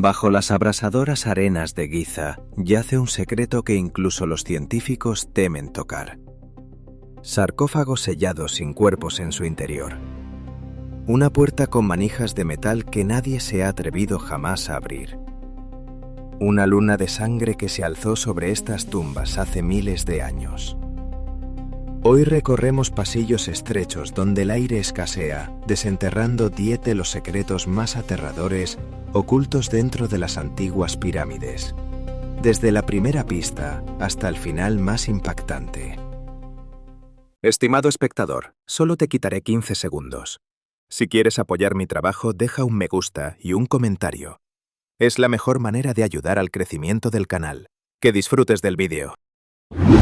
Bajo las abrasadoras arenas de Giza yace un secreto que incluso los científicos temen tocar. Sarcófagos sellados sin cuerpos en su interior. Una puerta con manijas de metal que nadie se ha atrevido jamás a abrir. Una luna de sangre que se alzó sobre estas tumbas hace miles de años. Hoy recorremos pasillos estrechos donde el aire escasea, desenterrando 10 de los secretos más aterradores ocultos dentro de las antiguas pirámides, desde la primera pista hasta el final más impactante. Estimado espectador, solo te quitaré 15 segundos. Si quieres apoyar mi trabajo, deja un me gusta y un comentario. Es la mejor manera de ayudar al crecimiento del canal. Que disfrutes del vídeo.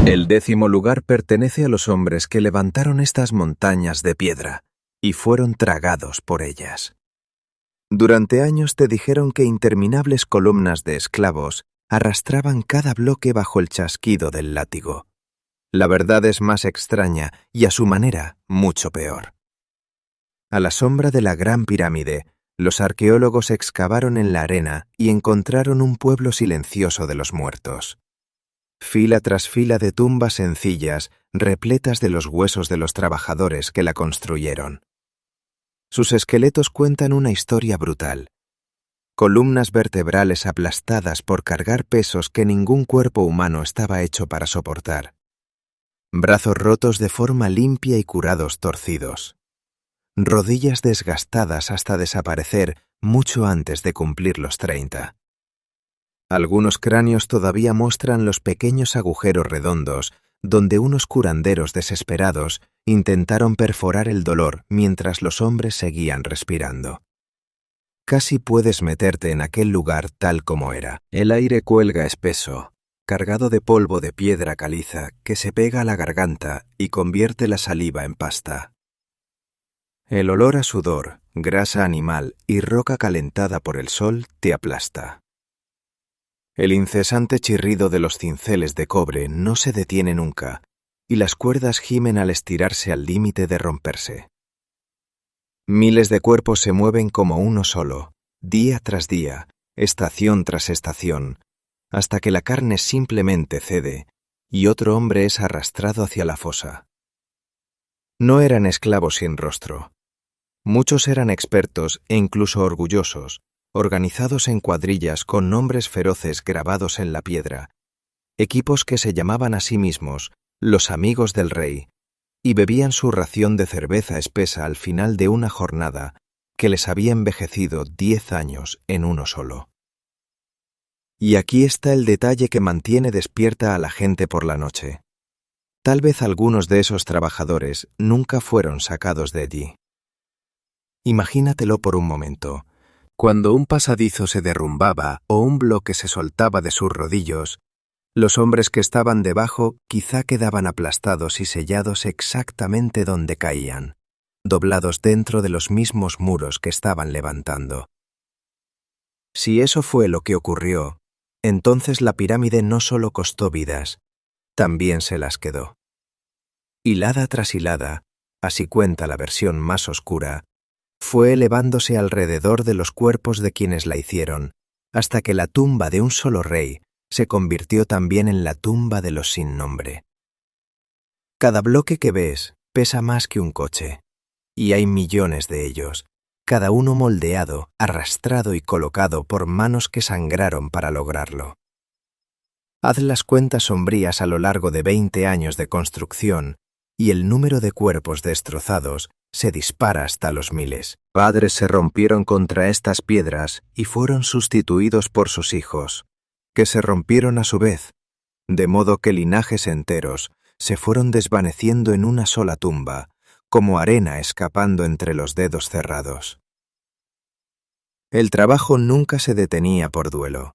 El 10º lugar pertenece a los hombres que levantaron estas montañas de piedra y fueron tragados por ellas. Durante años te dijeron que interminables columnas de esclavos arrastraban cada bloque bajo el chasquido del látigo. La verdad es más extraña y a su manera mucho peor. A la sombra de la Gran Pirámide, los arqueólogos excavaron en la arena y encontraron un pueblo silencioso de los muertos. Fila tras fila de tumbas sencillas, repletas de los huesos de los trabajadores que la construyeron. Sus esqueletos cuentan una historia brutal. Columnas vertebrales aplastadas por cargar pesos que ningún cuerpo humano estaba hecho para soportar. Brazos rotos de forma limpia y curados torcidos. Rodillas desgastadas hasta desaparecer mucho antes de cumplir los 30. Algunos cráneos todavía muestran los pequeños agujeros redondos donde unos curanderos desesperados intentaron perforar el dolor mientras los hombres seguían respirando. Casi puedes meterte en aquel lugar tal como era. El aire cuelga espeso, cargado de polvo de piedra caliza que se pega a la garganta y convierte la saliva en pasta. El olor a sudor, grasa animal y roca calentada por el sol te aplasta. El incesante chirrido de los cinceles de cobre no se detiene nunca, y las cuerdas gimen al estirarse al límite de romperse. Miles de cuerpos se mueven como uno solo, día tras día, estación tras estación, hasta que la carne simplemente cede y otro hombre es arrastrado hacia la fosa. No eran esclavos sin rostro. Muchos eran expertos e incluso orgullosos, organizados en cuadrillas con nombres feroces grabados en la piedra, equipos que se llamaban a sí mismos los amigos del rey, y bebían su ración de cerveza espesa al final de una jornada que les había envejecido 10 años en uno solo. Y aquí está el detalle que mantiene despierta a la gente por la noche. Tal vez algunos de esos trabajadores nunca fueron sacados de allí. Imagínatelo por un momento. Cuando un pasadizo se derrumbaba o un bloque se soltaba de sus rodillos, los hombres que estaban debajo quizá quedaban aplastados y sellados exactamente donde caían, doblados dentro de los mismos muros que estaban levantando. Si eso fue lo que ocurrió, entonces la pirámide no solo costó vidas, también se las quedó. Hilada tras hilada, así cuenta la versión más oscura, fue elevándose alrededor de los cuerpos de quienes la hicieron, hasta que la tumba de un solo rey se convirtió también en la tumba de los sin nombre. Cada bloque que ves pesa más que un coche, y hay millones de ellos, cada uno moldeado, arrastrado y colocado por manos que sangraron para lograrlo. Haz las cuentas sombrías a lo largo de 20 años de construcción, y el número de cuerpos destrozados se dispara hasta los miles. Padres se rompieron contra estas piedras y fueron sustituidos por sus hijos, que se rompieron a su vez, de modo que linajes enteros se fueron desvaneciendo en una sola tumba, como arena escapando entre los dedos cerrados. El trabajo nunca se detenía por duelo.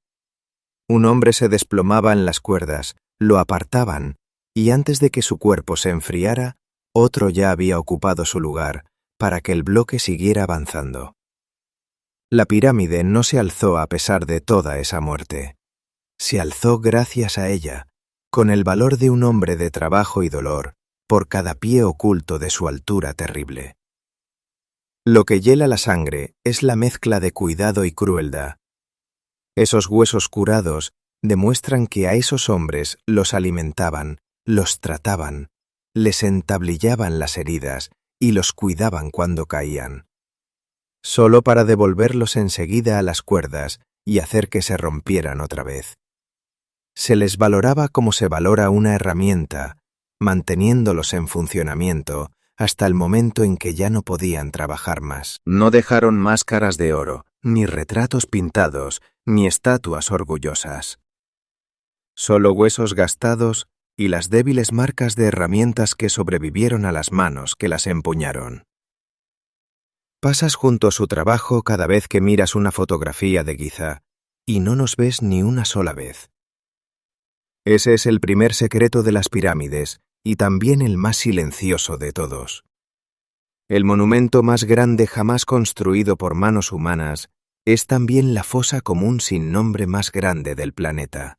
Un hombre se desplomaba en las cuerdas, lo apartaban, y antes de que su cuerpo se enfriara, otro ya había ocupado su lugar para que el bloque siguiera avanzando. La pirámide no se alzó a pesar de toda esa muerte. Se alzó gracias a ella, con el valor de un hombre de trabajo y dolor, por cada pie oculto de su altura terrible. Lo que hiela la sangre es la mezcla de cuidado y crueldad. Esos huesos curados demuestran que a esos hombres los alimentaban, los trataban, les entablillaban las heridas y los cuidaban cuando caían, solo para devolverlos enseguida a las cuerdas y hacer que se rompieran otra vez. Se les valoraba como se valora una herramienta, manteniéndolos en funcionamiento hasta el momento en que ya no podían trabajar más. No dejaron máscaras de oro, ni retratos pintados, ni estatuas orgullosas. Solo huesos gastados y las débiles marcas de herramientas que sobrevivieron a las manos que las empuñaron. Pasas junto a su trabajo cada vez que miras una fotografía de Giza, y no nos ves ni una sola vez. Ese es el primer secreto de las pirámides, y también el más silencioso de todos. El monumento más grande jamás construido por manos humanas es también la fosa común sin nombre más grande del planeta.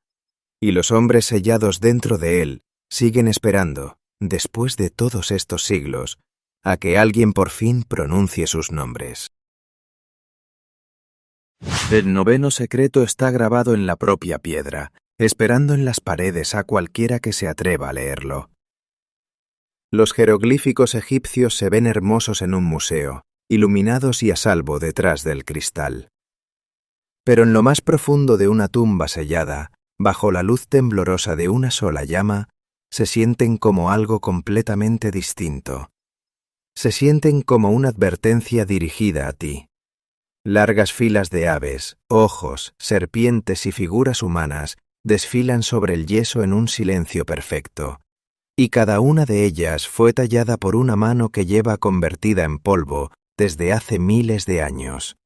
Y los hombres sellados dentro de él siguen esperando, después de todos estos siglos, a que alguien por fin pronuncie sus nombres. El noveno secreto está grabado en la propia piedra, esperando en las paredes a cualquiera que se atreva a leerlo. Los jeroglíficos egipcios se ven hermosos en un museo, iluminados y a salvo detrás del cristal. Pero en lo más profundo de una tumba sellada, bajo la luz temblorosa de una sola llama, se sienten como algo completamente distinto. Se sienten como una advertencia dirigida a ti. Largas filas de aves, ojos, serpientes y figuras humanas desfilan sobre el yeso en un silencio perfecto, y cada una de ellas fue tallada por una mano que lleva convertida en polvo desde hace miles de años.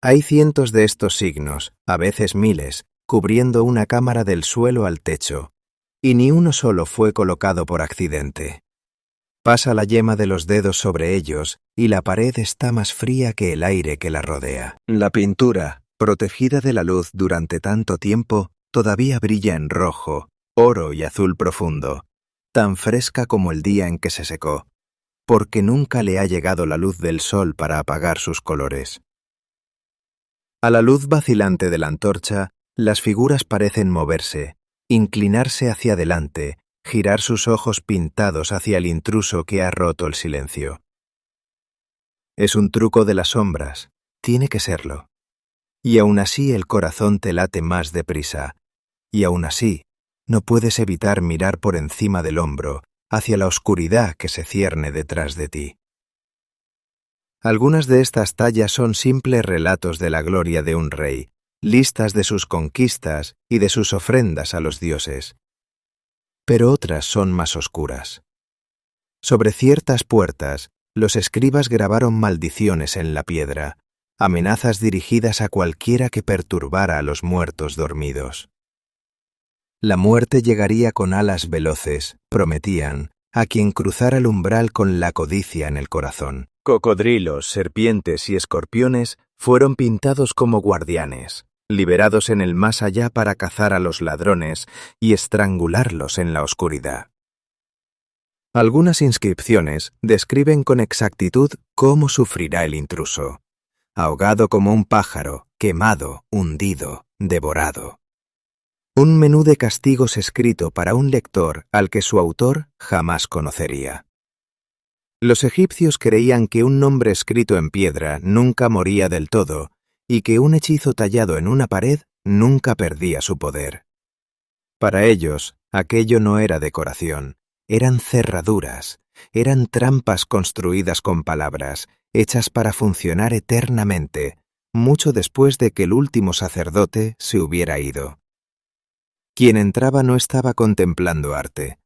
Hay cientos de estos signos, a veces miles, cubriendo una cámara del suelo al techo, y ni uno solo fue colocado por accidente. Pasa la yema de los dedos sobre ellos y la pared está más fría que el aire que la rodea. La pintura, protegida de la luz durante tanto tiempo, todavía brilla en rojo, oro y azul profundo, tan fresca como el día en que se secó, porque nunca le ha llegado la luz del sol para apagar sus colores. A la luz vacilante de la antorcha, las figuras parecen moverse, inclinarse hacia adelante, girar sus ojos pintados hacia el intruso que ha roto el silencio. Es un truco de las sombras, tiene que serlo. Y aún así el corazón te late más deprisa, y aún así no puedes evitar mirar por encima del hombro hacia la oscuridad que se cierne detrás de ti. Algunas de estas tallas son simples relatos de la gloria de un rey, listas de sus conquistas y de sus ofrendas a los dioses. Pero otras son más oscuras. Sobre ciertas puertas, los escribas grabaron maldiciones en la piedra, amenazas dirigidas a cualquiera que perturbara a los muertos dormidos. La muerte llegaría con alas veloces, prometían, a quien cruzara el umbral con la codicia en el corazón. Cocodrilos, serpientes y escorpiones fueron pintados como guardianes, liberados en el más allá para cazar a los ladrones y estrangularlos en la oscuridad. Algunas inscripciones describen con exactitud cómo sufrirá el intruso, ahogado como un pájaro, quemado, hundido, devorado. Un menú de castigos escrito para un lector al que su autor jamás conocería. Los egipcios creían que un nombre escrito en piedra nunca moría del todo y que un hechizo tallado en una pared nunca perdía su poder. Para ellos, aquello no era decoración, eran cerraduras, eran trampas construidas con palabras, hechas para funcionar eternamente, mucho después de que el último sacerdote se hubiera ido. Quien entraba no estaba contemplando arte,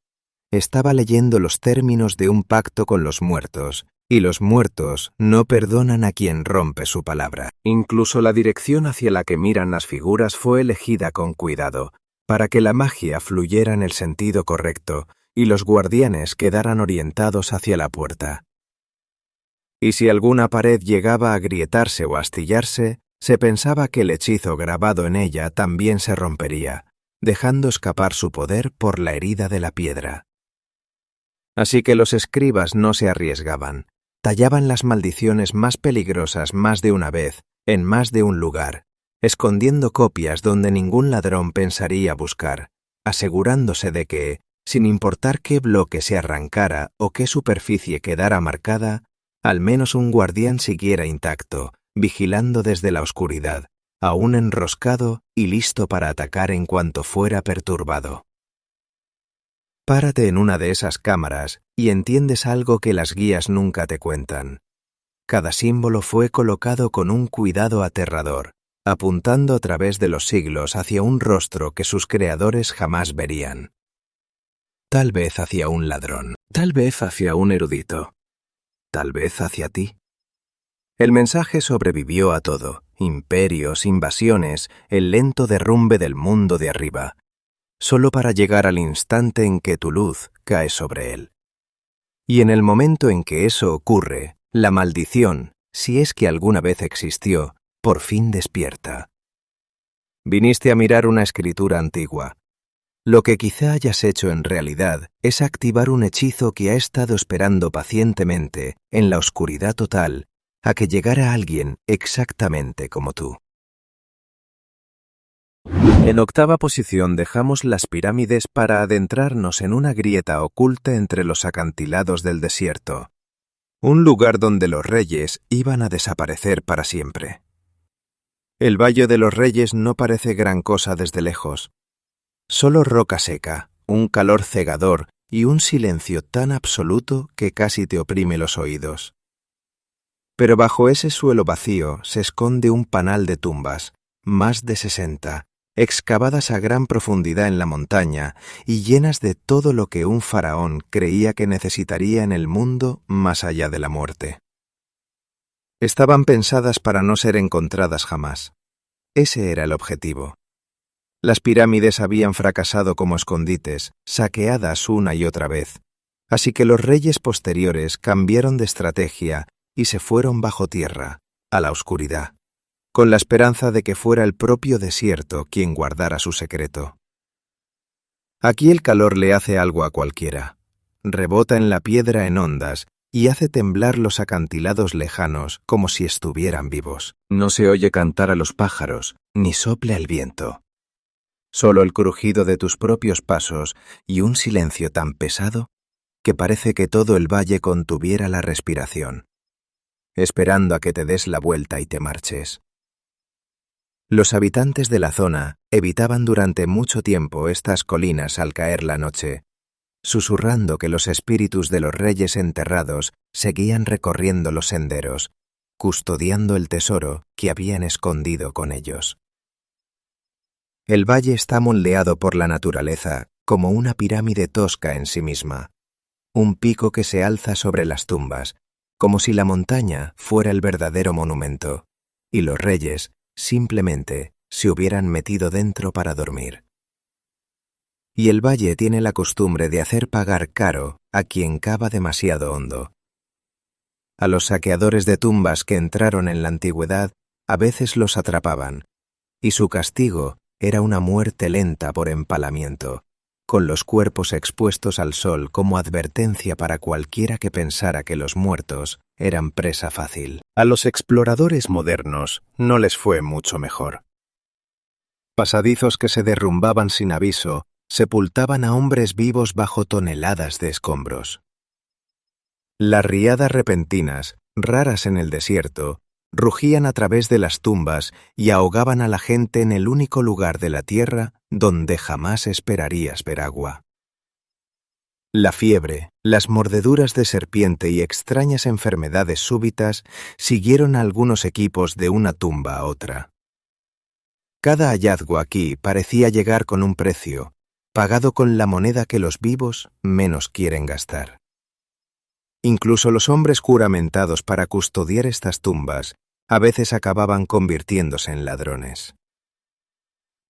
estaba leyendo los términos de un pacto con los muertos, y los muertos no perdonan a quien rompe su palabra. Incluso la dirección hacia la que miran las figuras fue elegida con cuidado, para que la magia fluyera en el sentido correcto y los guardianes quedaran orientados hacia la puerta. Y si alguna pared llegaba a agrietarse o astillarse, se pensaba que el hechizo grabado en ella también se rompería, dejando escapar su poder por la herida de la piedra. Así que los escribas no se arriesgaban, tallaban las maldiciones más peligrosas más de una vez, en más de un lugar, escondiendo copias donde ningún ladrón pensaría buscar, asegurándose de que, sin importar qué bloque se arrancara o qué superficie quedara marcada, al menos un guardián siguiera intacto, vigilando desde la oscuridad, aún enroscado y listo para atacar en cuanto fuera perturbado. Párate en una de esas cámaras y entiendes algo que las guías nunca te cuentan. Cada símbolo fue colocado con un cuidado aterrador, apuntando a través de los siglos hacia un rostro que sus creadores jamás verían. Tal vez hacia un ladrón, tal vez hacia un erudito, tal vez hacia ti. El mensaje sobrevivió a todo, imperios, invasiones, el lento derrumbe del mundo de arriba, solo para llegar al instante en que tu luz cae sobre él. Y en el momento en que eso ocurre, la maldición, si es que alguna vez existió, por fin despierta. Viniste a mirar una escritura antigua. Lo que quizá hayas hecho en realidad es activar un hechizo que ha estado esperando pacientemente, en la oscuridad total, a que llegara alguien exactamente como tú. En octava posición dejamos las pirámides para adentrarnos en una grieta oculta entre los acantilados del desierto, un lugar donde los reyes iban a desaparecer para siempre. El Valle de los Reyes no parece gran cosa desde lejos. Solo roca seca, un calor cegador y un silencio tan absoluto que casi te oprime los oídos. Pero bajo ese suelo vacío se esconde un panal de tumbas, más de 60, excavadas a gran profundidad en la montaña y llenas de todo lo que un faraón creía que necesitaría en el mundo más allá de la muerte. Estaban pensadas para no ser encontradas jamás. Ese era el objetivo. Las pirámides habían fracasado como escondites, saqueadas una y otra vez, así que los reyes posteriores cambiaron de estrategia y se fueron bajo tierra, a la oscuridad, con la esperanza de que fuera el propio desierto quien guardara su secreto. Aquí el calor le hace algo a cualquiera, rebota en la piedra en ondas y hace temblar los acantilados lejanos como si estuvieran vivos. No se oye cantar a los pájaros, ni sopla el viento. Solo el crujido de tus propios pasos y un silencio tan pesado que parece que todo el valle contuviera la respiración, esperando a que te des la vuelta y te marches. Los habitantes de la zona evitaban durante mucho tiempo estas colinas al caer la noche, susurrando que los espíritus de los reyes enterrados seguían recorriendo los senderos, custodiando el tesoro que habían escondido con ellos. El valle está moldeado por la naturaleza como una pirámide tosca en sí misma, un pico que se alza sobre las tumbas, como si la montaña fuera el verdadero monumento, y los reyes simplemente se hubieran metido dentro para dormir. Y el valle tiene la costumbre de hacer pagar caro a quien cava demasiado hondo. A los saqueadores de tumbas que entraron en la antigüedad a veces los atrapaban, y su castigo era una muerte lenta por empalamiento, con los cuerpos expuestos al sol como advertencia para cualquiera que pensara que los muertos eran presa fácil. A los exploradores modernos no les fue mucho mejor. Pasadizos que se derrumbaban sin aviso sepultaban a hombres vivos bajo toneladas de escombros. Las riadas repentinas, raras en el desierto, rugían a través de las tumbas y ahogaban a la gente en el único lugar de la tierra donde jamás esperarías ver agua. La fiebre, las mordeduras de serpiente y extrañas enfermedades súbitas siguieron a algunos equipos de una tumba a otra. Cada hallazgo aquí parecía llegar con un precio, pagado con la moneda que los vivos menos quieren gastar. Incluso los hombres juramentados para custodiar estas tumbas a veces acababan convirtiéndose en ladrones.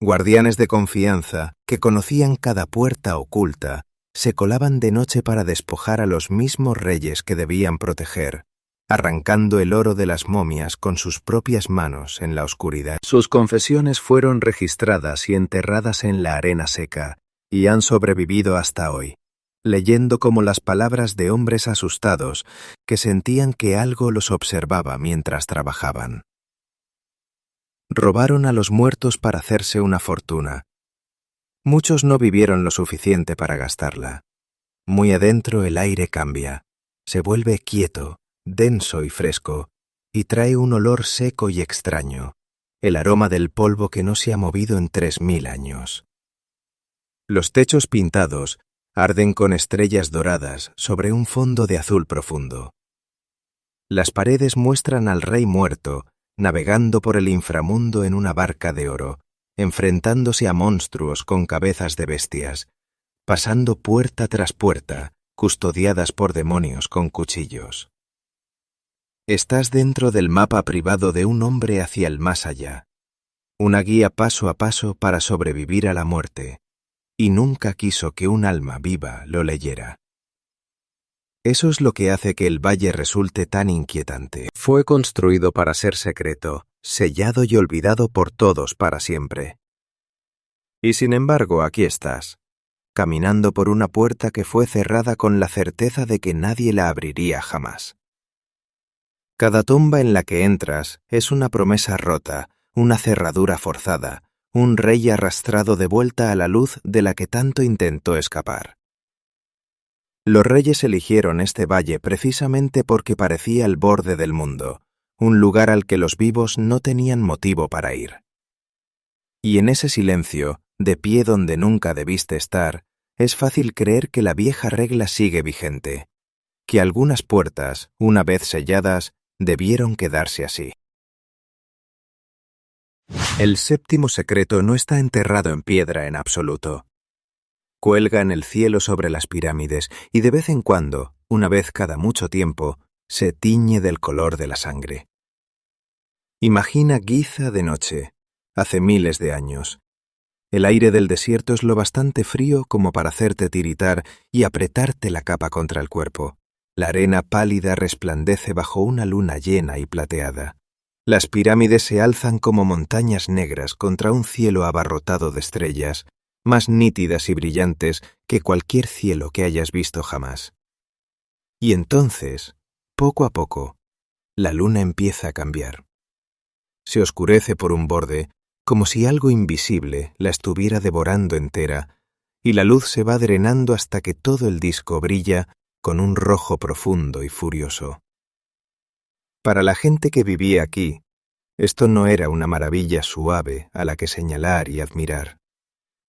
Guardianes de confianza, que conocían cada puerta oculta, se colaban de noche para despojar a los mismos reyes que debían proteger, arrancando el oro de las momias con sus propias manos en la oscuridad. Sus confesiones fueron registradas y enterradas en la arena seca, y han sobrevivido hasta hoy, leyendo como las palabras de hombres asustados que sentían que algo los observaba mientras trabajaban. Robaron a los muertos para hacerse una fortuna. Muchos no vivieron lo suficiente para gastarla. Muy adentro el aire cambia, se vuelve quieto, denso y fresco, y trae un olor seco y extraño, el aroma del polvo que no se ha movido en 3000 años. Los techos pintados arden con estrellas doradas sobre un fondo de azul profundo. Las paredes muestran al rey muerto, navegando por el inframundo en una barca de oro, enfrentándose a monstruos con cabezas de bestias, pasando puerta tras puerta, custodiadas por demonios con cuchillos. Estás dentro del mapa privado de un hombre hacia el más allá, una guía paso a paso para sobrevivir a la muerte, y nunca quiso que un alma viva lo leyera. Eso es lo que hace que el valle resulte tan inquietante. Fue construido para ser secreto, sellado y olvidado por todos para siempre. Y sin embargo, aquí estás, caminando por una puerta que fue cerrada con la certeza de que nadie la abriría jamás. Cada tumba en la que entras es una promesa rota, una cerradura forzada, un rey arrastrado de vuelta a la luz de la que tanto intentó escapar. Los reyes eligieron este valle precisamente porque parecía el borde del mundo, un lugar al que los vivos no tenían motivo para ir. Y en ese silencio, de pie donde nunca debiste estar, es fácil creer que la vieja regla sigue vigente, que algunas puertas, una vez selladas, debieron quedarse así. El séptimo secreto no está enterrado en piedra en absoluto. Cuelga en el cielo sobre las pirámides y de vez en cuando, una vez cada mucho tiempo, se tiñe del color de la sangre. Imagina Giza de noche, hace miles de años. El aire del desierto es lo bastante frío como para hacerte tiritar y apretarte la capa contra el cuerpo. La arena pálida resplandece bajo una luna llena y plateada. Las pirámides se alzan como montañas negras contra un cielo abarrotado de estrellas, más nítidas y brillantes que cualquier cielo que hayas visto jamás. Y entonces, poco a poco, la luna empieza a cambiar. Se oscurece por un borde, como si algo invisible la estuviera devorando entera, y la luz se va drenando hasta que todo el disco brilla con un rojo profundo y furioso. Para la gente que vivía aquí, esto no era una maravilla suave a la que señalar y admirar.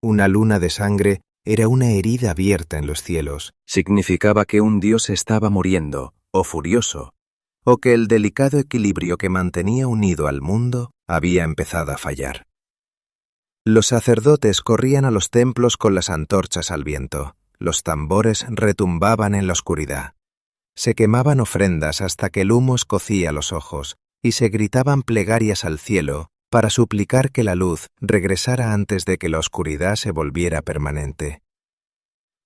Una luna de sangre era una herida abierta en los cielos. Significaba que un dios estaba muriendo, o furioso, o que el delicado equilibrio que mantenía unido al mundo había empezado a fallar. Los sacerdotes corrían a los templos con las antorchas al viento. Los tambores retumbaban en la oscuridad. Se quemaban ofrendas hasta que el humo escocía los ojos y se gritaban plegarias al cielo para suplicar que la luz regresara antes de que la oscuridad se volviera permanente.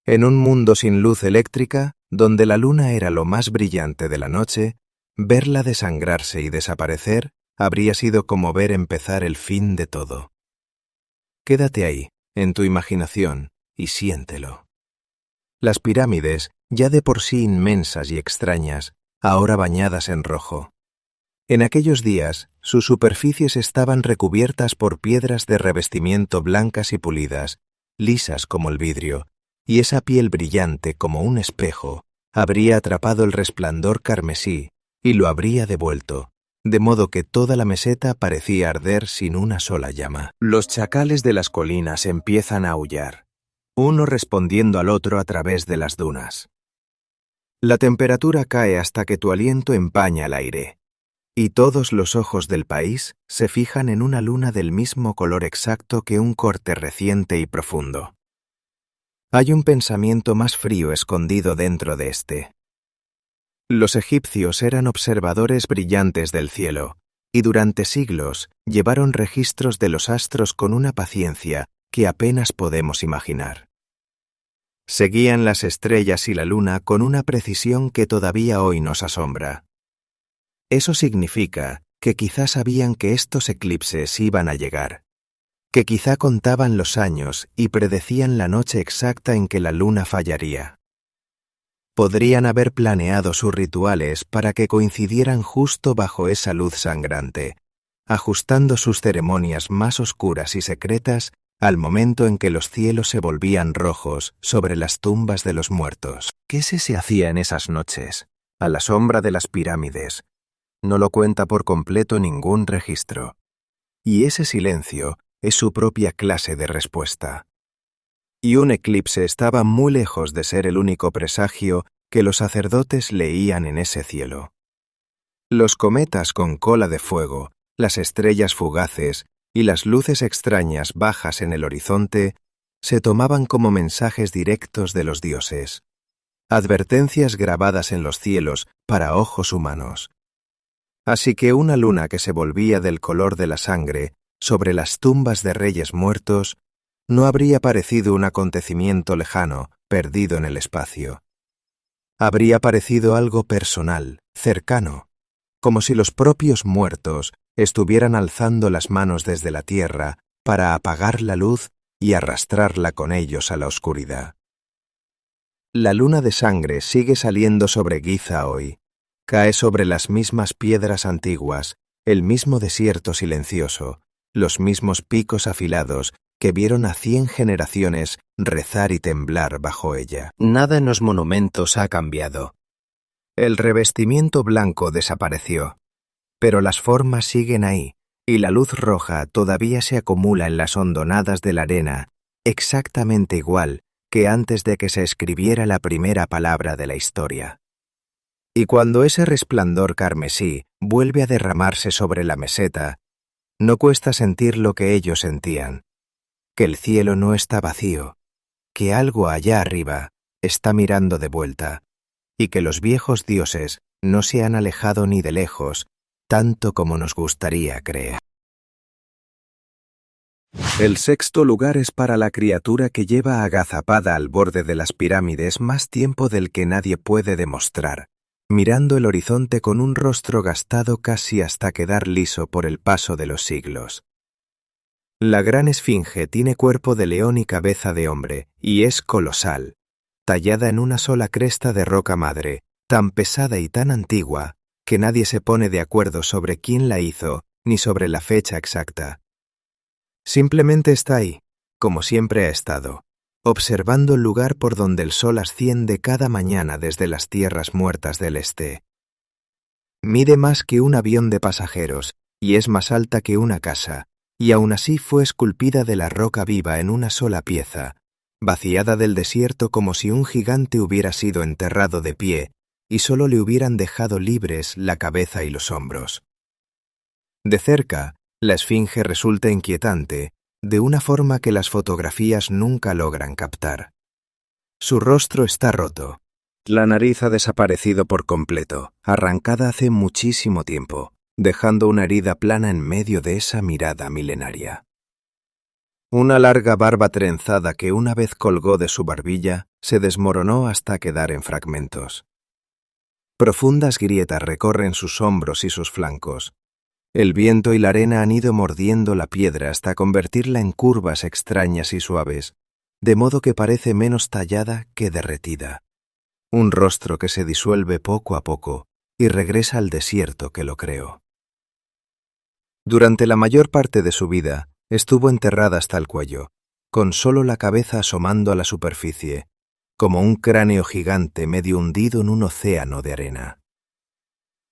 En un mundo sin luz eléctrica, donde la luna era lo más brillante de la noche, verla desangrarse y desaparecer habría sido como ver empezar el fin de todo. Quédate ahí, en tu imaginación, y siéntelo. Las pirámides, ya de por sí inmensas y extrañas, ahora bañadas en rojo. En aquellos días, sus superficies estaban recubiertas por piedras de revestimiento blancas y pulidas, lisas como el vidrio, y esa piel brillante como un espejo habría atrapado el resplandor carmesí y lo habría devuelto, de modo que toda la meseta parecía arder sin una sola llama. Los chacales de las colinas empiezan a aullar, uno respondiendo al otro a través de las dunas. La temperatura cae hasta que tu aliento empaña el aire, y todos los ojos del país se fijan en una luna del mismo color exacto que un corte reciente y profundo. Hay un pensamiento más frío escondido dentro de este. Los egipcios eran observadores brillantes del cielo, y durante siglos llevaron registros de los astros con una paciencia que apenas podemos imaginar. Seguían las estrellas y la luna con una precisión que todavía hoy nos asombra. Eso significa que quizá sabían que estos eclipses iban a llegar, que quizá contaban los años y predecían la noche exacta en que la luna fallaría. Podrían haber planeado sus rituales para que coincidieran justo bajo esa luz sangrante, ajustando sus ceremonias más oscuras y secretas al momento en que los cielos se volvían rojos sobre las tumbas de los muertos. ¿Qué se hacía en esas noches, a la sombra de las pirámides? No lo cuenta por completo ningún registro. Y ese silencio es su propia clase de respuesta. Y un eclipse estaba muy lejos de ser el único presagio que los sacerdotes leían en ese cielo. Los cometas con cola de fuego, las estrellas fugaces y las luces extrañas bajas en el horizonte se tomaban como mensajes directos de los dioses, advertencias grabadas en los cielos para ojos humanos. Así que una luna que se volvía del color de la sangre sobre las tumbas de reyes muertos no habría parecido un acontecimiento lejano, perdido en el espacio. Habría parecido algo personal, cercano, como si los propios muertos estuvieran alzando las manos desde la tierra para apagar la luz y arrastrarla con ellos a la oscuridad. La luna de sangre sigue saliendo sobre Giza hoy. Cae sobre las mismas piedras antiguas, el mismo desierto silencioso, los mismos picos afilados que vieron a 100 generaciones rezar y temblar bajo ella. Nada en los monumentos ha cambiado. El revestimiento blanco desapareció, pero las formas siguen ahí, y la luz roja todavía se acumula en las hondonadas de la arena, exactamente igual que antes de que se escribiera la primera palabra de la historia. Y cuando ese resplandor carmesí vuelve a derramarse sobre la meseta, no cuesta sentir lo que ellos sentían, que el cielo no está vacío, que algo allá arriba está mirando de vuelta, y que los viejos dioses no se han alejado ni de lejos, tanto como nos gustaría creer. El sexto lugar es para la criatura que lleva agazapada al borde de las pirámides más tiempo del que nadie puede demostrar, mirando el horizonte con un rostro gastado casi hasta quedar liso por el paso de los siglos. La gran esfinge tiene cuerpo de león y cabeza de hombre, y es colosal, tallada en una sola cresta de roca madre, tan pesada y tan antigua, que nadie se pone de acuerdo sobre quién la hizo, ni sobre la fecha exacta. Simplemente está ahí, como siempre ha estado, observando el lugar por donde el sol asciende cada mañana desde las tierras muertas del este. Mide más que un avión de pasajeros, y es más alta que una casa, y aún así fue esculpida de la roca viva en una sola pieza, vaciada del desierto como si un gigante hubiera sido enterrado de pie, y solo le hubieran dejado libres la cabeza y los hombros. De cerca, la esfinge resulta inquietante, de una forma que las fotografías nunca logran captar. Su rostro está roto. La nariz ha desaparecido por completo, arrancada hace muchísimo tiempo, dejando una herida plana en medio de esa mirada milenaria. Una larga barba trenzada que una vez colgó de su barbilla se desmoronó hasta quedar en fragmentos. Profundas grietas recorren sus hombros y sus flancos. El viento y la arena han ido mordiendo la piedra hasta convertirla en curvas extrañas y suaves, de modo que parece menos tallada que derretida. Un rostro que se disuelve poco a poco y regresa al desierto que lo creó. Durante la mayor parte de su vida, estuvo enterrada hasta el cuello, con solo la cabeza asomando a la superficie, como un cráneo gigante medio hundido en un océano de arena.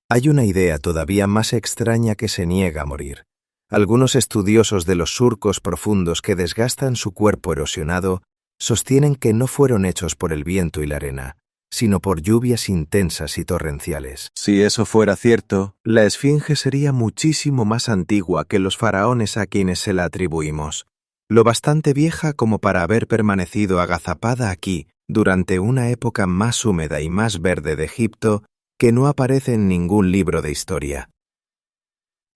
Hay una idea todavía más extraña que se niega a morir. Algunos estudiosos de los surcos profundos que desgastan su cuerpo erosionado sostienen que no fueron hechos por el viento y la arena, sino por lluvias intensas y torrenciales. Si eso fuera cierto, la esfinge sería muchísimo más antigua que los faraones a quienes se la atribuimos, lo bastante vieja como para haber permanecido agazapada aquí durante una época más húmeda y más verde de Egipto que no aparece en ningún libro de historia.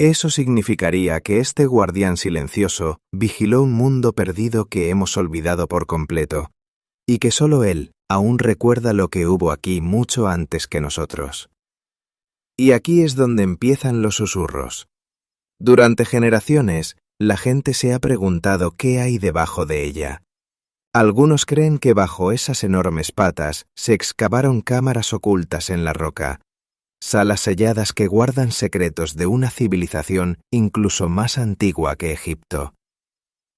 Eso significaría que este guardián silencioso vigiló un mundo perdido que hemos olvidado por completo, y que solo él aún recuerda lo que hubo aquí mucho antes que nosotros. Y aquí es donde empiezan los susurros. Durante generaciones, la gente se ha preguntado qué hay debajo de ella. Algunos creen que bajo esas enormes patas se excavaron cámaras ocultas en la roca. salas selladas que guardan secretos de una civilización incluso más antigua que Egipto.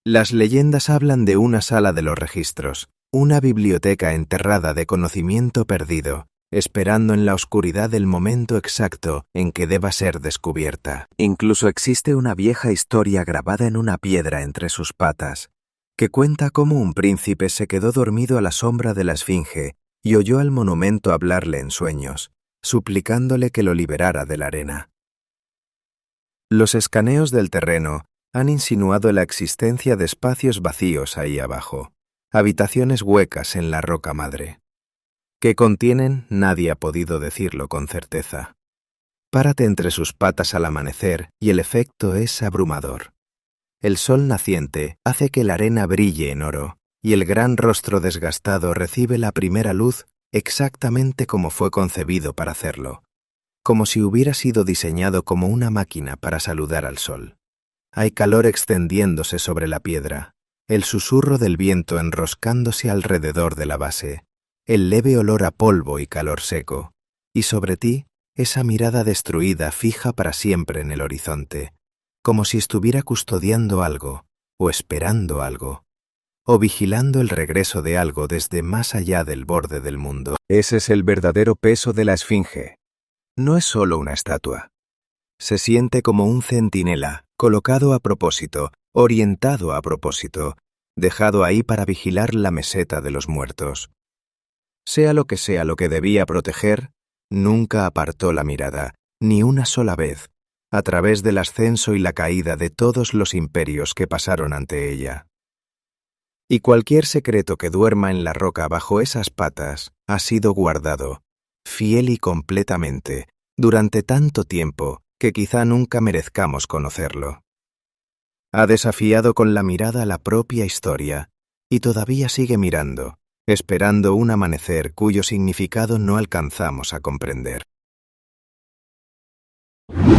Las leyendas hablan de una sala de los registros, una biblioteca enterrada de conocimiento perdido, esperando en la oscuridad el momento exacto en que deba ser descubierta. Incluso existe una vieja historia grabada en una piedra entre sus patas, que cuenta cómo un príncipe se quedó dormido a la sombra de la esfinge y oyó al monumento hablarle en sueños, suplicándole que lo liberara de la arena. Los escaneos del terreno han insinuado la existencia de espacios vacíos ahí abajo, habitaciones huecas en la roca madre. ¿Qué contienen? Nadie ha podido decirlo con certeza. Párate entre sus patas al amanecer y el efecto es abrumador. El sol naciente hace que la arena brille en oro, y el gran rostro desgastado recibe la primera luz exactamente como fue concebido para hacerlo, como si hubiera sido diseñado como una máquina para saludar al sol. Hay calor extendiéndose sobre la piedra, el susurro del viento enroscándose alrededor de la base, el leve olor a polvo y calor seco, y sobre ti esa mirada destruida fija para siempre en el horizonte, como si estuviera custodiando algo, o esperando algo, o vigilando el regreso de algo desde más allá del borde del mundo. Ese es el verdadero peso de la esfinge. No es solo una estatua. Se siente como un centinela, colocado a propósito, orientado a propósito, dejado ahí para vigilar la meseta de los muertos. Sea lo que debía proteger, nunca apartó la mirada, ni una sola vez, a través del ascenso y la caída de todos los imperios que pasaron ante ella. Y cualquier secreto que duerma en la roca bajo esas patas ha sido guardado, fiel y completamente, durante tanto tiempo que quizá nunca merezcamos conocerlo. Ha desafiado con la mirada la propia historia, y todavía sigue mirando, esperando un amanecer cuyo significado no alcanzamos a comprender.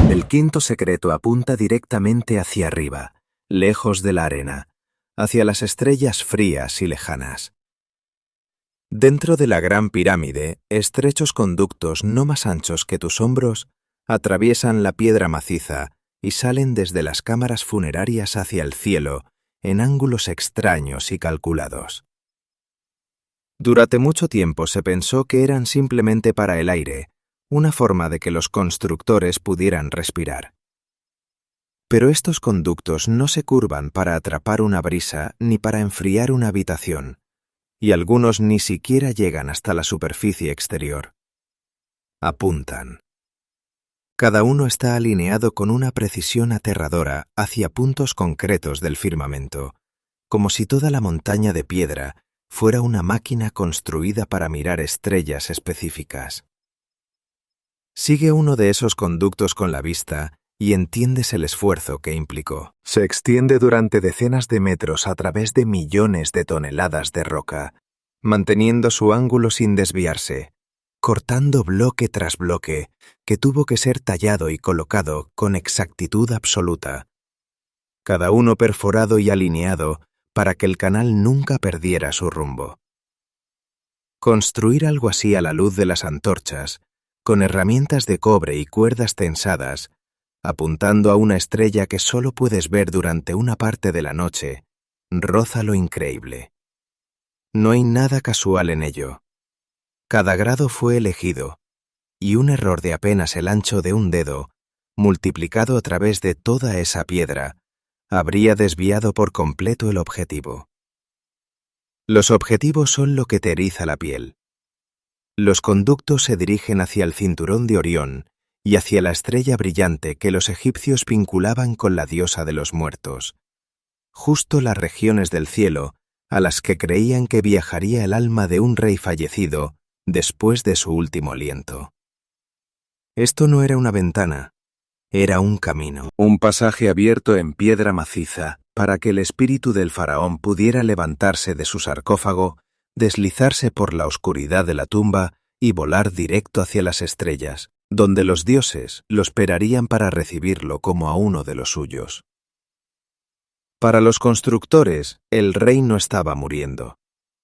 El quinto secreto apunta directamente hacia arriba, lejos de la arena, hacia las estrellas frías y lejanas. Dentro de la gran pirámide, estrechos conductos no más anchos que tus hombros atraviesan la piedra maciza y salen desde las cámaras funerarias hacia el cielo en ángulos extraños y calculados. Durante mucho tiempo se pensó que eran simplemente para el aire, una forma de que los constructores pudieran respirar. Pero estos conductos no se curvan para atrapar una brisa ni para enfriar una habitación, y algunos ni siquiera llegan hasta la superficie exterior. Apuntan. Cada uno está alineado con una precisión aterradora hacia puntos concretos del firmamento, como si toda la montaña de piedra fuera una máquina construida para mirar estrellas específicas. Sigue uno de esos conductos con la vista y entiendes el esfuerzo que implicó. Se extiende durante decenas de metros a través de millones de toneladas de roca, manteniendo su ángulo sin desviarse, cortando bloque tras bloque, que tuvo que ser tallado y colocado con exactitud absoluta, cada uno perforado y alineado para que el canal nunca perdiera su rumbo. Construir algo así a la luz de las antorchas, con herramientas de cobre y cuerdas tensadas, apuntando a una estrella que solo puedes ver durante una parte de la noche, roza lo increíble. No hay nada casual en ello. Cada grado fue elegido, y un error de apenas el ancho de un dedo, multiplicado a través de toda esa piedra, habría desviado por completo el objetivo. Los objetivos son lo que te eriza la piel. Los conductos se dirigen hacia el cinturón de Orión y hacia la estrella brillante que los egipcios vinculaban con la diosa de los muertos, justo las regiones del cielo a las que creían que viajaría el alma de un rey fallecido después de su último aliento. Esto no era una ventana, era un camino, un pasaje abierto en piedra maciza para que el espíritu del faraón pudiera levantarse de su sarcófago, deslizarse por la oscuridad de la tumba y volar directo hacia las estrellas, donde los dioses lo esperarían para recibirlo como a uno de los suyos. Para los constructores, el rey no estaba muriendo.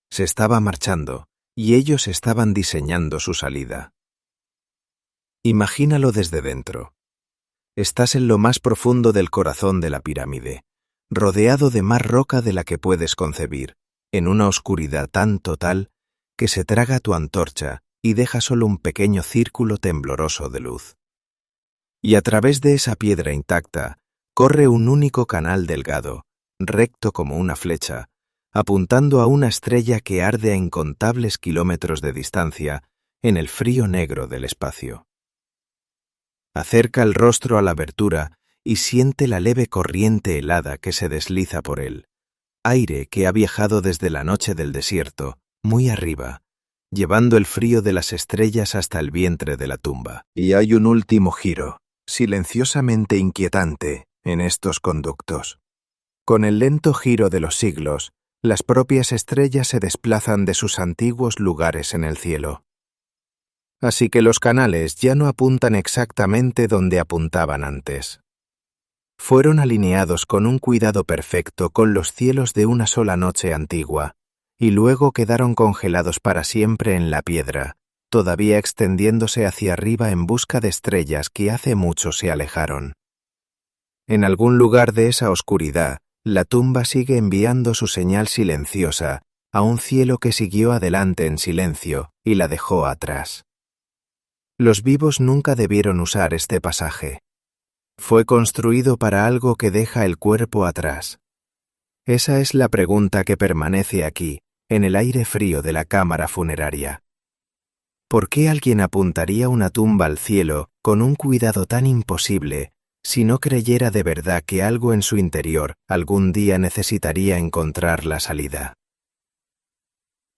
Se estaba marchando, y ellos estaban diseñando su salida. Imagínalo desde dentro. Estás en lo más profundo del corazón de la pirámide, rodeado de más roca de la que puedes concebir, en una oscuridad tan total que se traga tu antorcha y deja solo un pequeño círculo tembloroso de luz. Y a través de esa piedra intacta corre un único canal delgado, recto como una flecha, apuntando a una estrella que arde a incontables kilómetros de distancia en el frío negro del espacio. Acerca el rostro a la abertura y siente la leve corriente helada que se desliza por él, aire que ha viajado desde la noche del desierto, muy arriba, llevando el frío de las estrellas hasta el vientre de la tumba. Y hay un último giro, silenciosamente inquietante, en estos conductos. Con el lento giro de los siglos, las propias estrellas se desplazan de sus antiguos lugares en el cielo. Así que los canales ya no apuntan exactamente donde apuntaban antes. Fueron alineados con un cuidado perfecto con los cielos de una sola noche antigua, y luego quedaron congelados para siempre en la piedra, todavía extendiéndose hacia arriba en busca de estrellas que hace mucho se alejaron. En algún lugar de esa oscuridad, la tumba sigue enviando su señal silenciosa a un cielo que siguió adelante en silencio y la dejó atrás. Los vivos nunca debieron usar este pasaje. Fue construido para algo que deja el cuerpo atrás. Esa es la pregunta que permanece aquí, en el aire frío de la cámara funeraria. ¿Por qué alguien apuntaría una tumba al cielo con un cuidado tan imposible si no creyera de verdad que algo en su interior algún día necesitaría encontrar la salida?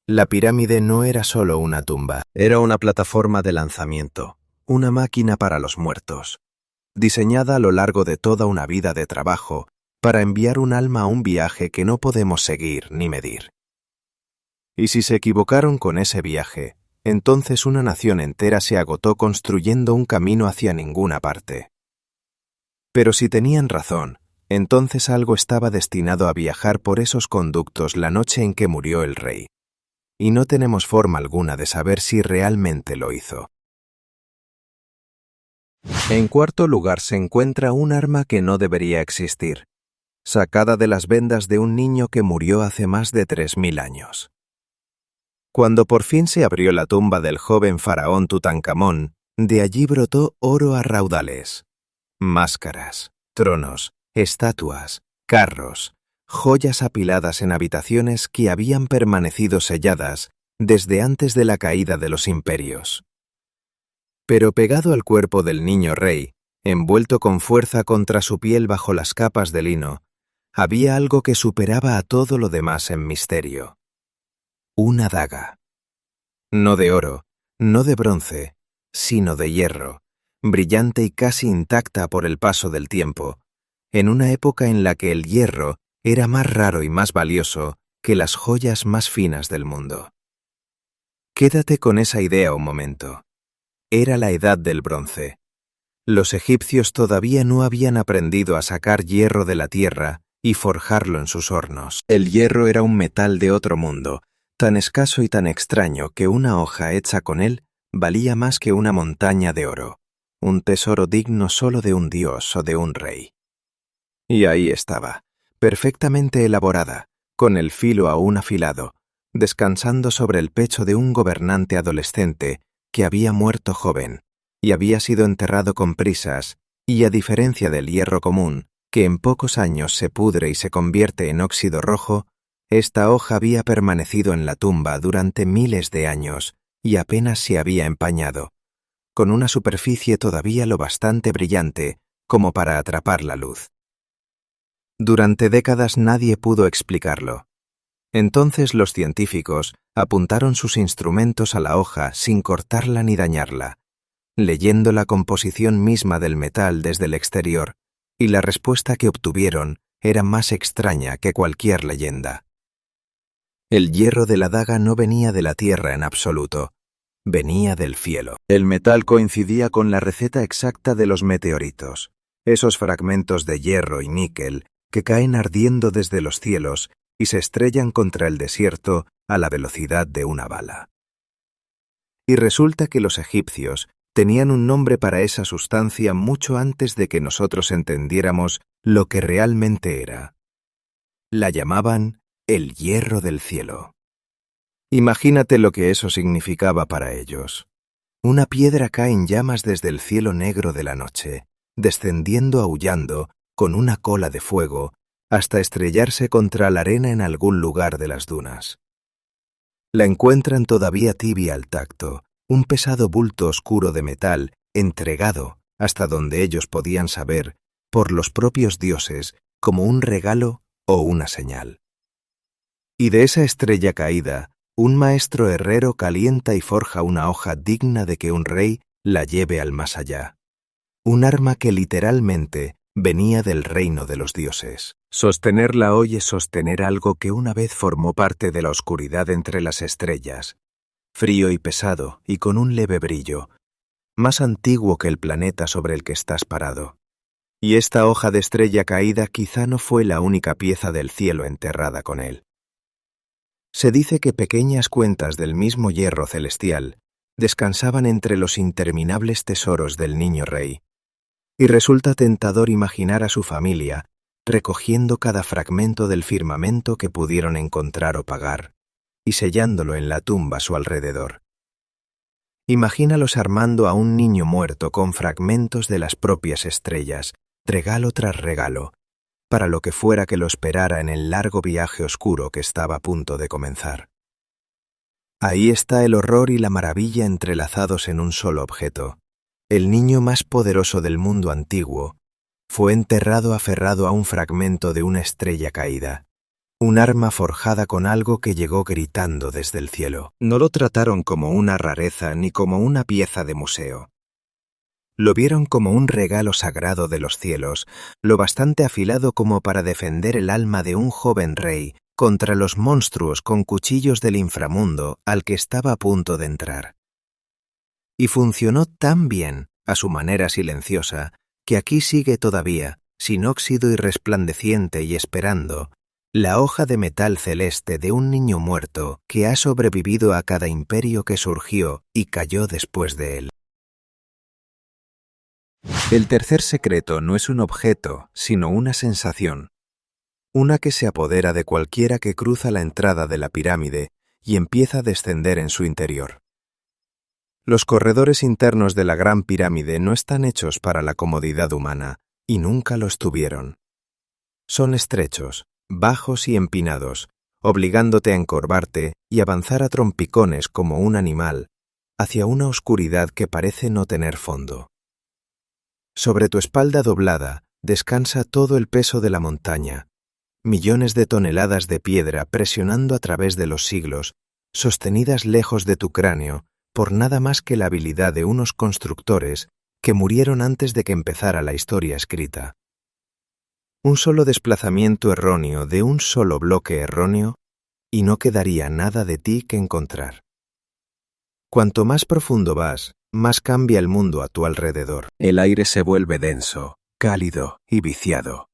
La pirámide no era solo una tumba, era una plataforma de lanzamiento, una máquina para los muertos, diseñada a lo largo de toda una vida de trabajo para enviar un alma a un viaje que no podemos seguir ni medir. Y si se equivocaron con ese viaje, entonces una nación entera se agotó construyendo un camino hacia ninguna parte. Pero si tenían razón, entonces algo estaba destinado a viajar por esos conductos la noche en que murió el rey. Y no tenemos forma alguna de saber si realmente lo hizo. En cuarto lugar se encuentra un arma que no debería existir, sacada de las vendas de un niño que murió hace más de 3000 años. Cuando por fin se abrió la tumba del joven faraón Tutankamón, de allí brotó oro a raudales. Máscaras, tronos, estatuas, carros, joyas apiladas en habitaciones que habían permanecido selladas desde antes de la caída de los imperios. Pero pegado al cuerpo del niño rey, envuelto con fuerza contra su piel bajo las capas de lino, había algo que superaba a todo lo demás en misterio. Una daga. No de oro, no de bronce, sino de hierro, brillante y casi intacta por el paso del tiempo, en una época en la que el hierro era más raro y más valioso que las joyas más finas del mundo. Quédate con esa idea un momento. Era la edad del bronce. Los egipcios todavía no habían aprendido a sacar hierro de la tierra y forjarlo en sus hornos. El hierro era un metal de otro mundo, tan escaso y tan extraño que una hoja hecha con él valía más que una montaña de oro, un tesoro digno solo de un dios o de un rey. Y ahí estaba, perfectamente elaborada, con el filo aún afilado, descansando sobre el pecho de un gobernante adolescente que había muerto joven y había sido enterrado con prisas, y a diferencia del hierro común, que en pocos años se pudre y se convierte en óxido rojo, esta hoja había permanecido en la tumba durante miles de años y apenas se había empañado, con una superficie todavía lo bastante brillante como para atrapar la luz. Durante décadas nadie pudo explicarlo. Entonces los científicos apuntaron sus instrumentos a la hoja sin cortarla ni dañarla, leyendo la composición misma del metal desde el exterior, y la respuesta que obtuvieron era más extraña que cualquier leyenda. El hierro de la daga no venía de la tierra en absoluto, venía del cielo. El metal coincidía con la receta exacta de los meteoritos, esos fragmentos de hierro y níquel que caen ardiendo desde los cielos y se estrellan contra el desierto a la velocidad de una bala. Y resulta que los egipcios tenían un nombre para esa sustancia mucho antes de que nosotros entendiéramos lo que realmente era. La llamaban el hierro del cielo. Imagínate lo que eso significaba para ellos. Una piedra cae en llamas desde el cielo negro de la noche, descendiendo aullando, con una cola de fuego, hasta estrellarse contra la arena en algún lugar de las dunas. La encuentran todavía tibia al tacto, un pesado bulto oscuro de metal, entregado, hasta donde ellos podían saber, por los propios dioses, como un regalo o una señal. Y de esa estrella caída, un maestro herrero calienta y forja una hoja digna de que un rey la lleve al más allá. Un arma que literalmente venía del reino de los dioses. Sostenerla hoy es sostener algo que una vez formó parte de la oscuridad entre las estrellas, frío y pesado y con un leve brillo, más antiguo que el planeta sobre el que estás parado. Y esta hoja de estrella caída quizá no fue la única pieza del cielo enterrada con él. Se dice que pequeñas cuentas del mismo hierro celestial descansaban entre los interminables tesoros del niño rey, y resulta tentador imaginar a su familia recogiendo cada fragmento del firmamento que pudieron encontrar o pagar, y sellándolo en la tumba a su alrededor. Imagínalos armando a un niño muerto con fragmentos de las propias estrellas, regalo tras regalo, para lo que fuera que lo esperara en el largo viaje oscuro que estaba a punto de comenzar. Ahí está el horror y la maravilla entrelazados en un solo objeto. El niño más poderoso del mundo antiguo fue enterrado aferrado a un fragmento de una estrella caída, un arma forjada con algo que llegó gritando desde el cielo. No lo trataron como una rareza ni como una pieza de museo. Lo vieron como un regalo sagrado de los cielos, lo bastante afilado como para defender el alma de un joven rey contra los monstruos con cuchillos del inframundo al que estaba a punto de entrar. Y funcionó tan bien, a su manera silenciosa, que aquí sigue todavía, sin óxido y resplandeciente y esperando, la hoja de metal celeste de un niño muerto que ha sobrevivido a cada imperio que surgió y cayó después de él. El tercer secreto no es un objeto, sino una sensación. Una que se apodera de cualquiera que cruza la entrada de la pirámide y empieza a descender en su interior. Los corredores internos de la Gran Pirámide no están hechos para la comodidad humana, y nunca lo estuvieron. Son estrechos, bajos y empinados, obligándote a encorvarte y avanzar a trompicones como un animal, hacia una oscuridad que parece no tener fondo. Sobre tu espalda doblada descansa todo el peso de la montaña, millones de toneladas de piedra presionando a través de los siglos, sostenidas lejos de tu cráneo, por nada más que la habilidad de unos constructores que murieron antes de que empezara la historia escrita. Un solo desplazamiento erróneo de un solo bloque erróneo y no quedaría nada de ti que encontrar. Cuanto más profundo vas, más cambia el mundo a tu alrededor. El aire se vuelve denso, cálido y viciado,